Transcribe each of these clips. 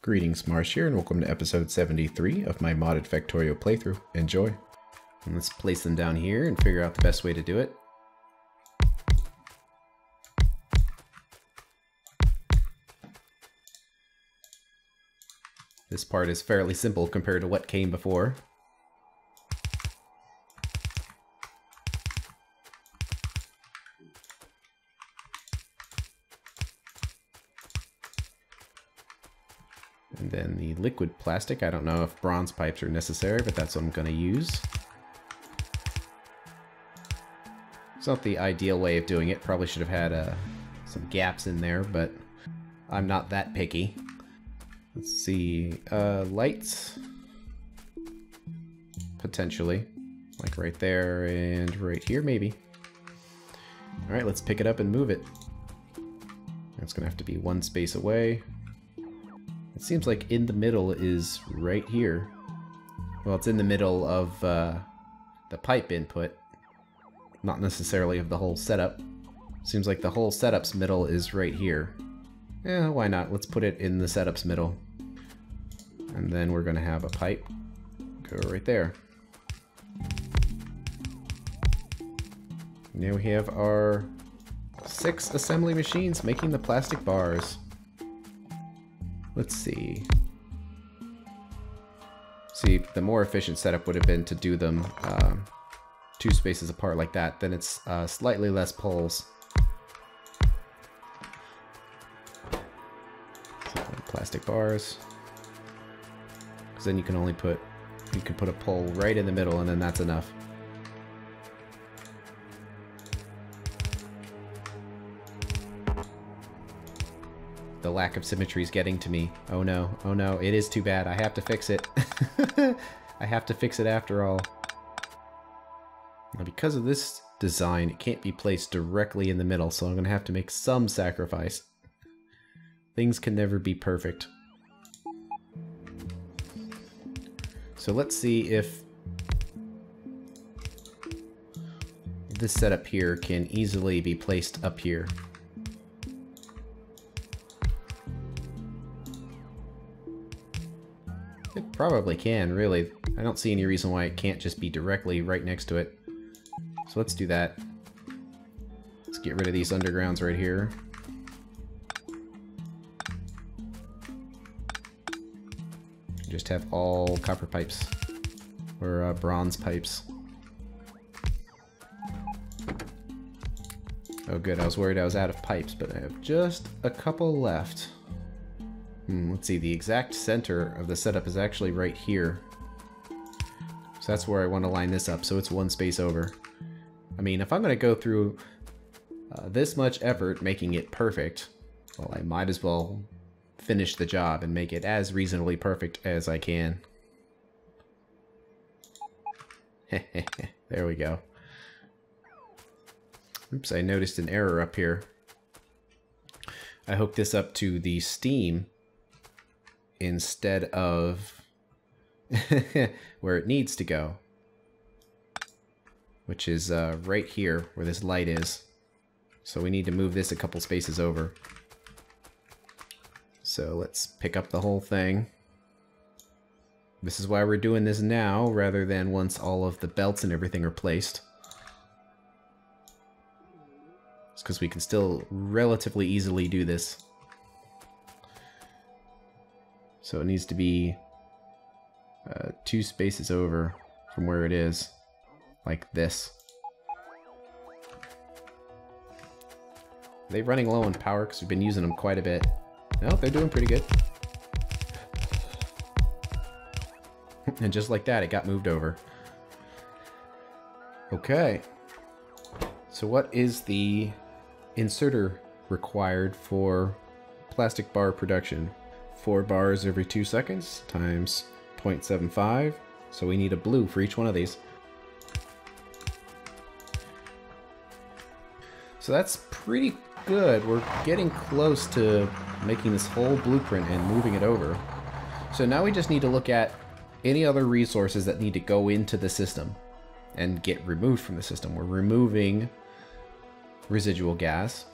Greetings, Marsh here, and welcome to episode 73 of my modded Factorio playthrough. Enjoy! And let's place them down here and figure out the best way to do it. This part is fairly simple compared to what came before. And then the liquid plastic, I don't know if bronze pipes are necessary, but that's what I'm going to use. It's not the ideal way of doing it. Probably should have had some gaps in there, but I'm not that picky. Let's see, lights, potentially, like right there and right here, maybe. All right, let's pick it up and move it. It's gonna have to be one space away. It seems like in the middle is right here. Well, it's in the middle of the pipe input, not necessarily of the whole setup. Seems like the whole setup's middle is right here. Yeah, why not? Let's put it in the setup's middle. And then we're gonna have a pipe go right there. Now we have our 6 assembly machines making the plastic bars. Let's see. See, the more efficient setup would have been to do them 2 spaces apart like that. Then it's slightly less poles. Plastic bars. Because then you can only put, you can put a pole right in the middle and then that's enough. The lack of symmetry is getting to me. Oh no, it is too bad. I have to fix it. I have to fix it after all. Now because of this design, it can't be placed directly in the middle, so I'm going to have to make some sacrifice. Things can never be perfect. So let's see if this setup here can easily be placed up here. It probably can, really. I don't see any reason why it can't just be directly right next to it. So let's do that. Let's get rid of these undergrounds right here. Just have all copper pipes, or bronze pipes. Oh good, I was worried I was out of pipes, but I have just a couple left. Let's see, the exact center of the setup is actually right here. So that's where I want to line this up, so it's one space over. I mean, if I'm going to go through this much effort making it perfect, well, I might as well finish the job and make it as reasonably perfect as I can. There we go. Oops, I noticed an error up here. I hooked this up to the steam instead of where it needs to go, which is right here where this light is. So we need to move this a couple spaces over. So let's pick up the whole thing. This is why we're doing this now rather than once all of the belts and everything are placed. It's because we can still relatively easily do this. So it needs to be 2 spaces over from where it is, like this. Are they running low on power? Because we've been using them quite a bit. No, they're doing pretty good. And just like that, it got moved over. Okay. So what is the inserter required for plastic bar production? 4 bars every 2 seconds times 0.75. So we need a blue for each one of these. So that's pretty good. We're getting close to making this whole blueprint and moving it over. So now we just need to look at any other resources that need to go into the system and get removed from the system. We're removing residual gas.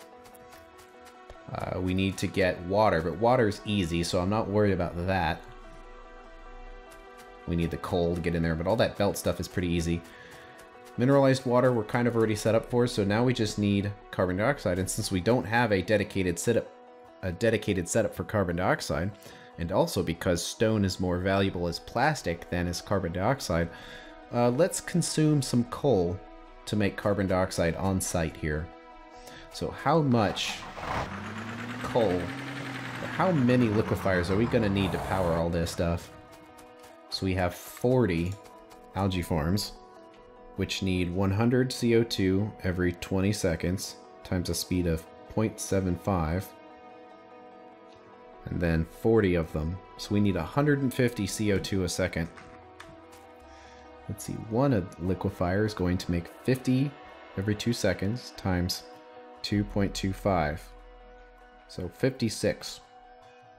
We need to get water, but water's easy, so I'm not worried about that. We need the coal to get in there, but all that belt stuff is pretty easy. Mineralized water we're kind of already set up for, so now we just need carbon dioxide. And since we don't have a dedicated setup for carbon dioxide, and also because stone is more valuable as plastic than as carbon dioxide, let's consume some coal to make carbon dioxide on site here. So how much coal, how many liquefiers are we going to need to power all this stuff? So we have 40 algae farms, which need 100 CO2 every 20 seconds, times a speed of 0.75, and then 40 of them. So we need 150 CO2 a second. Let's see, one liquefier is going to make 50 every 2 seconds, times 2.25. So 56.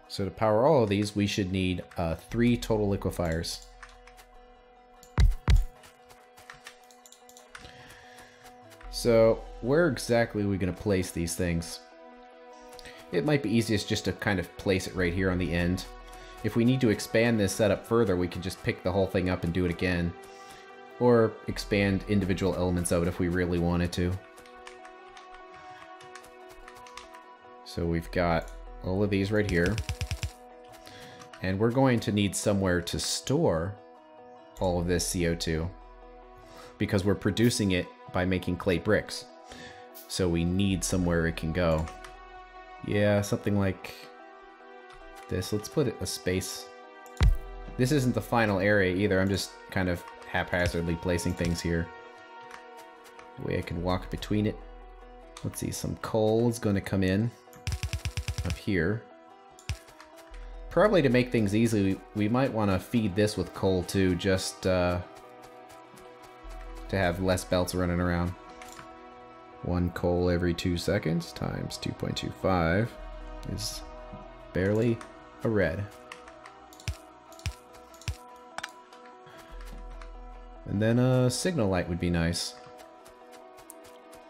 So to power all of these, we should need 3 total liquefiers. So where exactly are we going to place these things? It might be easiest just to kind of place it right here on the end. If we need to expand this setup further, we can just pick the whole thing up and do it again. Or expand individual elements of it if we really wanted to. So we've got all of these right here. And we're going to need somewhere to store all of this CO2. Because we're producing it by making clay bricks. So we need somewhere it can go. Yeah, something like this. Let's put a space. This isn't the final area either. I'm just kind of haphazardly placing things here. The way I can walk between it. Let's see, some coal is going to come in up here. Probably to make things easy, we might want to feed this with coal too, just to have less belts running around. 1 coal every 2 seconds times 2.25 is barely a red. And then a signal light would be nice.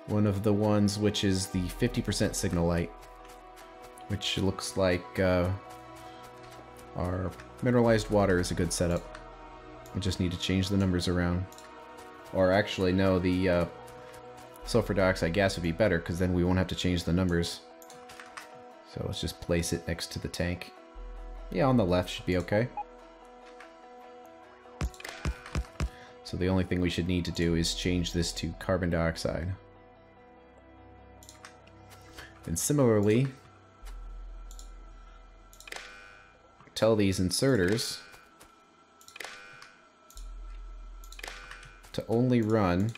One of the ones which is the 50% signal light, which looks like our mineralized water is a good setup. We just need to change the numbers around. Or actually, no, the sulfur dioxide gas would be better, because then we won't have to change the numbers. So let's just place it next to the tank. Yeah, on the left should be okay. So the only thing we should need to do is change this to carbon dioxide. And similarly, tell these inserters to only run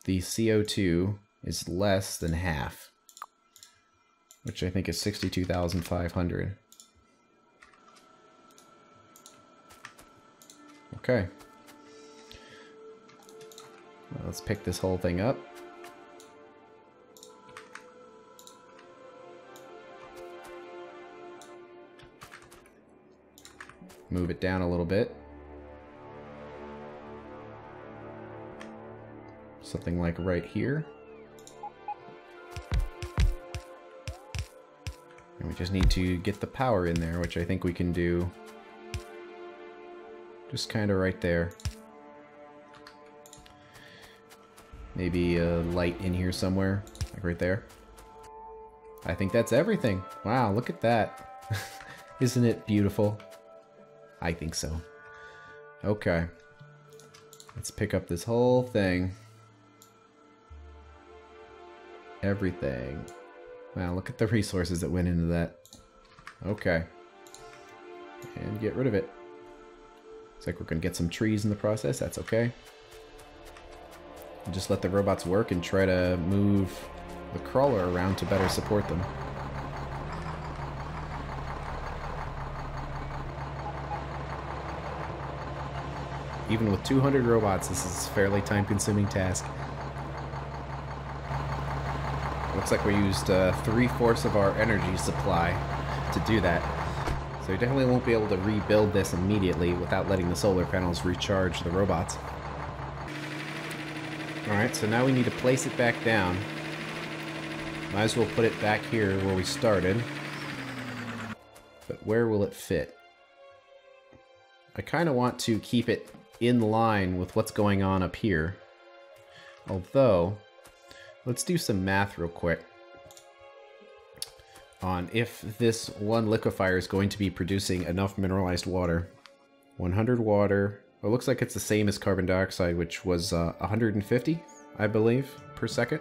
the CO2 is less than half, which I think is 62,500. Okay. Well, let's pick this whole thing up. Move it down a little bit. Something like right here. And we just need to get the power in there, which I think we can do just kind of right there. Maybe a light in here somewhere, like right there. I think that's everything. Wow, look at that. Isn't it beautiful? I think so. Okay. Let's pick up this whole thing. Everything. Wow, look at the resources that went into that. Okay. And get rid of it. Looks like we're gonna get some trees in the process. That's okay. We'll just let the robots work and try to move the crawler around to better support them. Even with 200 robots, this is a fairly time-consuming task. Looks like we used 3/4 of our energy supply to do that. So we definitely won't be able to rebuild this immediately without letting the solar panels recharge the robots. Alright, so now we need to place it back down. Might as well put it back here where we started. But where will it fit? I kind of want to keep it in line with what's going on up here. Although, let's do some math real quick on if this one liquefier is going to be producing enough mineralized water. 100 water. It looks like it's the same as carbon dioxide, which was 150, I believe, per second.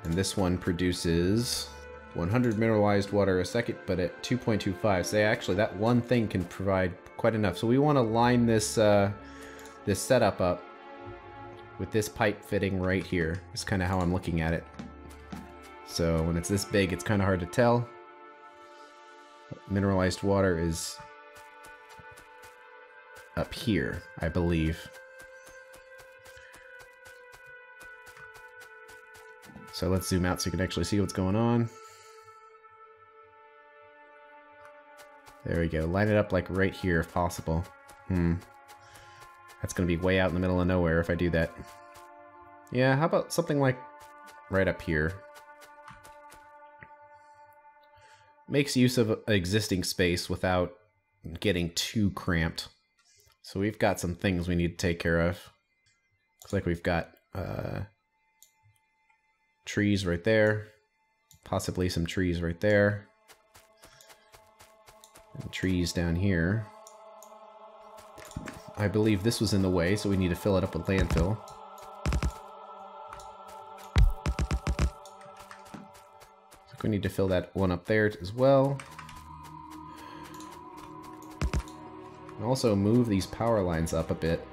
And this one produces 100 mineralized water a second, but at 2.25. So actually, that one thing can provide quite enough. So we want to line this this setup up with this pipe fitting right here. That's kind of how I'm looking at it. So when it's this big, it's kind of hard to tell. Mineralized water is up here, I believe. So let's zoom out so you can actually see what's going on. There we go. Line it up like right here if possible. That's going to be way out in the middle of nowhere if I do that. Yeah, how about something like right up here? Makes use of existing space without getting too cramped. So we've got some things we need to take care of. Looks like we've got trees right there. Possibly some trees right there. And trees down here. I believe this was in the way, so we need to fill it up with landfill. So we need to fill that one up there as well. And also move these power lines up a bit.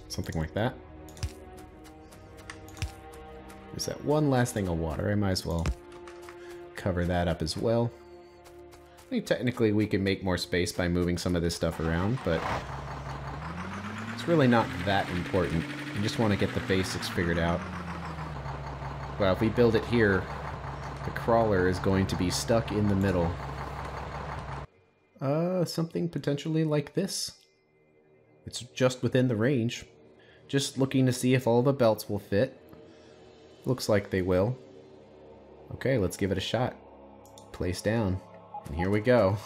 Something like that. There's that one last thing of water. I might as well cover that up as well. I think technically we can make more space by moving some of this stuff around, but it's really not that important. You just want to get the basics figured out. Well, if we build it here, the crawler is going to be stuck in the middle. Something potentially like this. It's just within the range. Just looking to see if all the belts will fit. Looks like they will. Okay, let's give it a shot. Place down. And here we go.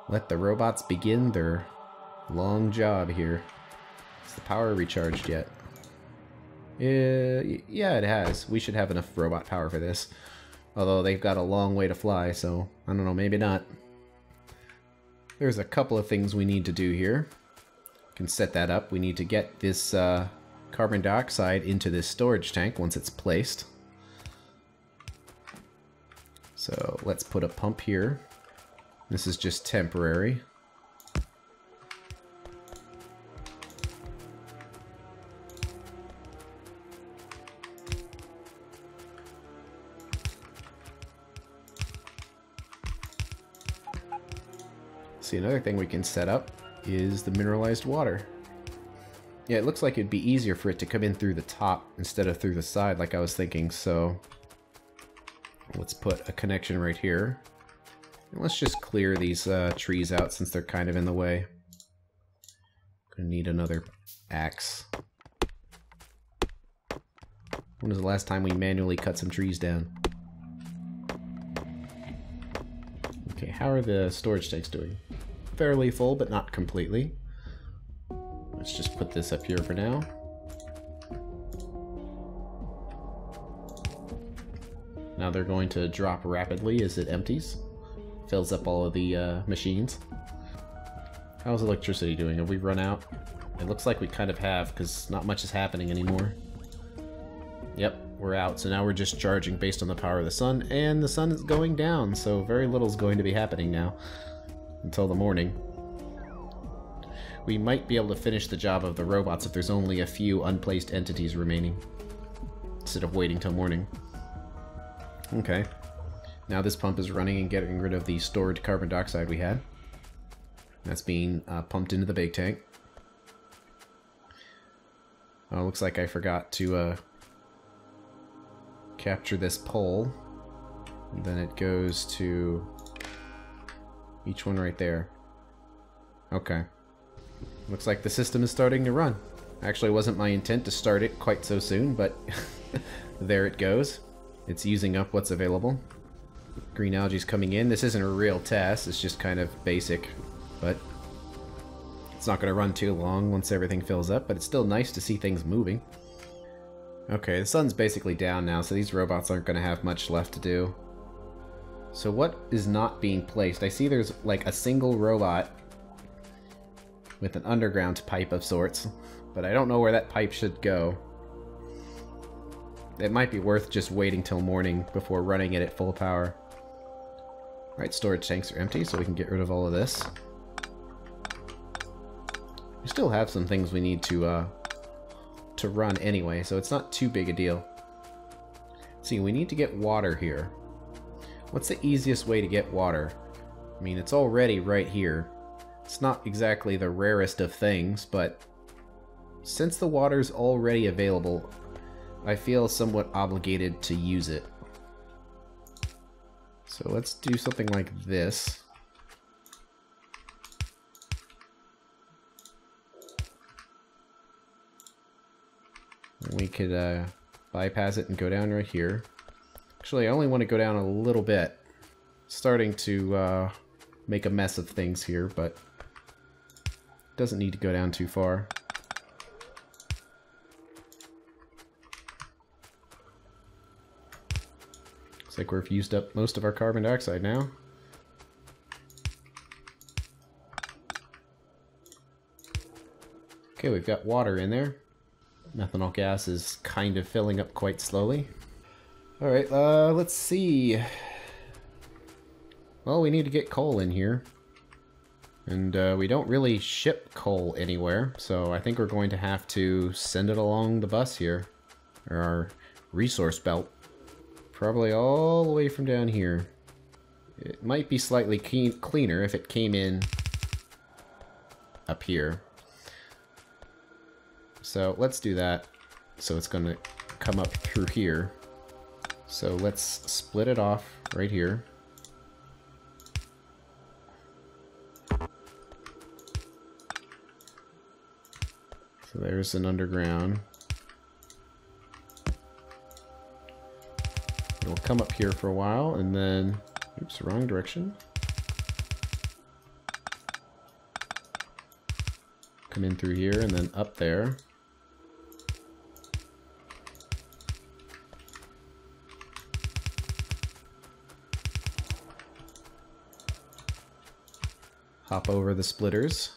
Let the robots begin their long job here. Is the power recharged yet? Yeah, it has. We should have enough robot power for this. Although they've got a long way to fly, so I don't know, maybe not. There's a couple of things we need to do here. Can set that up. We need to get this carbon dioxide into this storage tank once it's placed. So let's put a pump here. This is just temporary. See, another thing we can set up is the mineralized water. Yeah, it looks like it'd be easier for it to come in through the top instead of through the side like I was thinking, so let's put a connection right here. And let's just clear these trees out since they're kind of in the way. Gonna need another axe. When was the last time we manually cut some trees down? Okay, how are the storage tanks doing? Fairly full, but not completely. Let's just put this up here for now. Now they're going to drop rapidly as it empties. Fills up all of the machines. How's electricity doing? Have we run out? It looks like we kind of have, because not much is happening anymore. Yep, we're out. So now we're just charging based on the power of the sun, and the sun is going down, so very little is going to be happening now. Until the morning. We might be able to finish the job of the robots if there's only a few unplaced entities remaining, instead of waiting till morning. Okay. Now this pump is running and getting rid of the stored carbon dioxide we had. That's being pumped into the big tank. Oh, looks like I forgot to capture this pole. And then it goes to Each one right there. Okay. Looks like the system is starting to run. Actually, it wasn't my intent to start it quite so soon, but there it goes. It's using up what's available. Green algae's coming in. This isn't a real test, it's just kind of basic, but it's not going to run too long once everything fills up, but it's still nice to see things moving. Okay, the sun's basically down now, so these robots aren't going to have much left to do. So what is not being placed? I see there's like a single robot with an underground pipe of sorts, but I don't know where that pipe should go. It might be worth just waiting till morning before running it at full power. Alright, storage tanks are empty, so we can get rid of all of this. We still have some things we need to run anyway, so it's not too big a deal. Let's see, we need to get water here. What's the easiest way to get water? I mean, it's already right here. It's not exactly the rarest of things, but since the water's already available, I feel somewhat obligated to use it. So let's do something like this. We could bypass it and go down right here. Actually, I only want to go down a little bit. Starting to make a mess of things here, but doesn't need to go down too far. Looks like we've used up most of our carbon dioxide now. Okay, we've got water in there. Methanol gas is kind of filling up quite slowly. Alright, let's see. Well, we need to get coal in here. And we don't really ship coal anywhere, so I think we're going to have to send it along the bus here. Or our resource belt. Probably all the way from down here. It might be slightly cleaner if it came in up here. So let's do that. So it's going to come up through here. So let's split it off right here. So there's an underground. It'll come up here for a while and then... Oops, wrong direction. Come in through here and then up there. Hop over the splitters.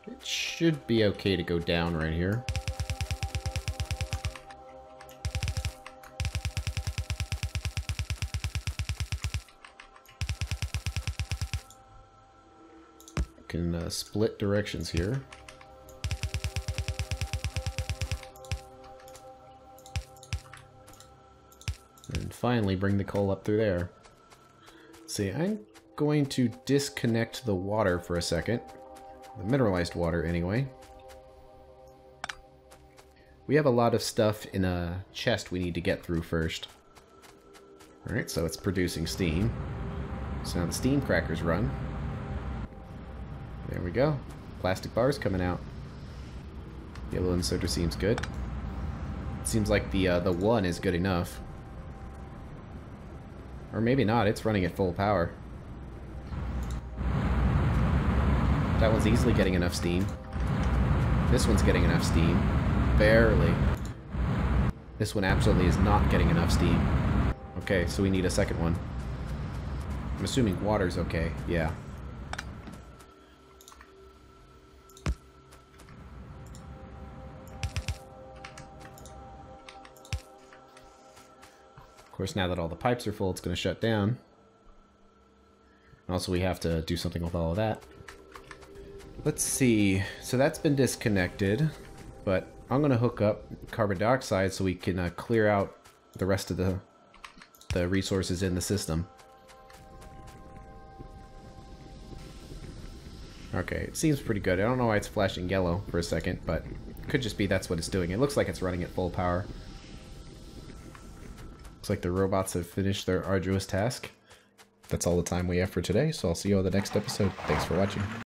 It should be okay to go down right here. Can split directions here. And finally bring the coal up through there. See, I'm going to disconnect the water for a second. The mineralized water, anyway. We have a lot of stuff in a chest we need to get through first. Alright, so it's producing steam. So now the steam crackers run. There we go. Plastic bars coming out. Yellow inserter seems good. It seems like the one is good enough. Or maybe not, it's running at full power. That one's easily getting enough steam. This one's getting enough steam. Barely. This one absolutely is not getting enough steam. Okay, so we need a second one. I'm assuming water's okay. Yeah. Of course, now that all the pipes are full, it's going to shut down. Also, we have to do something with all of that. Let's see. So that's been disconnected, but I'm going to hook up carbon dioxide so we can clear out the rest of the resources in the system. Okay, it seems pretty good. I don't know why it's flashing yellow for a second, but it could just be that's what it's doing. It looks like it's running at full power. Looks like the robots have finished their arduous task. That's all the time we have for today, so I'll see you on the next episode. Thanks for watching.